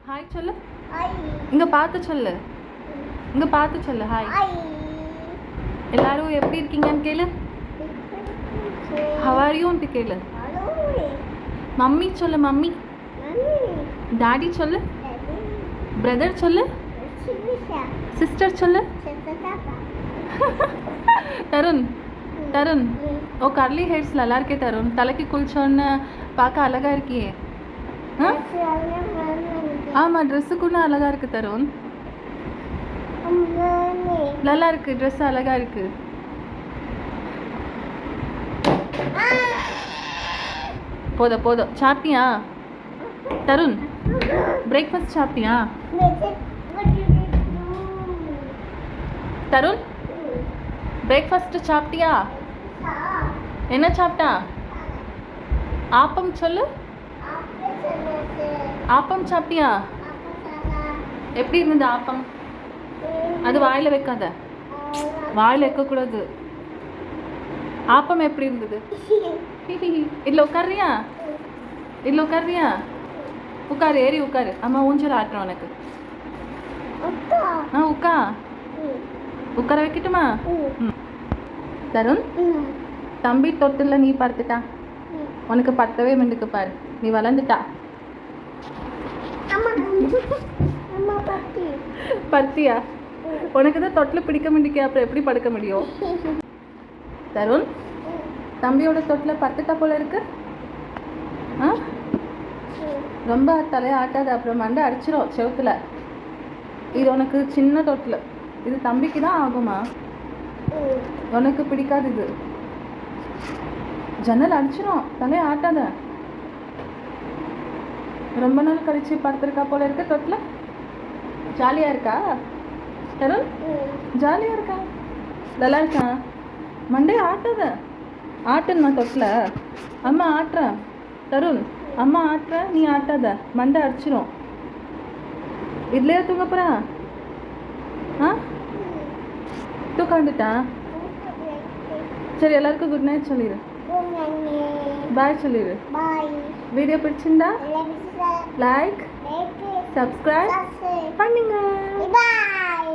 Hi சொல்லு. இங்கே பார்த்து சொல்லு. இங்கே பார்த்து சொல்லு ஹாய். எல்லாரும் எப்படி இருக்கீங்கன்னு கேளு. ஹவ் ஆர் யூன்ட்டு கேளு. மம்மி சொல்லு. மம்மி. டாடி சொல்லு. பிரதர் சொல்லு. சிஸ்டர் சொல்லு. தருண். தருண். ஓ கர்லி ஹேர்ஸ் நல்லா இருக்கே தருண். தலைக்கு குளிச்சோன்னு பார்க்க அழகா இருக்கியே. ஆமாம் ட்ரெஸ்ஸுக்குள்ள அழகா இருக்கு தருண். நல்லா இருக்கு ட்ரெஸ் அழகா இருக்கு. போதும் போதும். சாப்பிட்டியா தருண்? பிரேக்ஃபாஸ்ட் சாப்பிட்டியா தருண்? பிரேக்ஃபாஸ்ட் சாப்பிட்டியா? என்ன சாப்பிட்டா? ஆப்பம் சொல்லு. ஆப்பம் சாப்பிட்டியா? எப்படி இருந்தது ஆப்பம்? அது வாயில் வைக்காத, வாயில் வைக்கக்கூடாது. ஆப்பம் எப்படி இருந்தது? இதில் உட்காரியா? இதில் உட்காரியா? உட்காரு, ஏறி உட்காரு. அம்மா ஊஞ்சல் ஆட்டுறேன் உனக்கு. உட்கா. உட்கார வைக்கட்டுமா? தருண் தம்பி தொட்டில் நீ படுத்துட்டா. உனக்கு பத்தவே மிண்டுக்கு பாரு. நீ வளர்ந்துட்டா. படுத்தியா? உனக்கு தான் தொட்டில் பிடிக்க முடிக்க, அப்புறம் எப்படி படுக்க முடியும்? தருண் தம்பியோட தொட்டில் படுத்துட்டா போல இருக்கு. ரொம்ப தலையை ஆட்டாது, அப்புறம் மண்டை அடிச்சிடும் செவுத்துல. இது உனக்கு சின்ன தொட்டில், இது தம்பிக்கு தான் ஆகுமா? உனக்கு பிடிக்காது இது. ஜன்னல் அடிச்சிடும், தலையை ஆட்டாத. ரொம்ப நாள் கழிச்சு படுத்துருக்கா போல இருக்கு தொட்டில். ஜாலியாக இருக்கா தருண்? ஜாலியாக இருக்கா? நல்லா இருக்கா? மண்டையை ஆட்டாத. ஆட்டுன்னு தொட்டில். அம்மா ஆட்டுறேன் தருண். அம்மா ஆட்டுறேன், நீ ஆட்டாத. மண்டை அடிச்சிடும். இதுலேயே தூங்க போகிறா? தூக்காந்துட்டா? சரி எல்லாருக்கும் குட் நைட் சொல்லிடு. பாய் சொல்லிடு. வீடியோ பிடிச்சிருந்தா லைக் சப்ஸ்கிரைப் பண்ணுங்க. பாய்.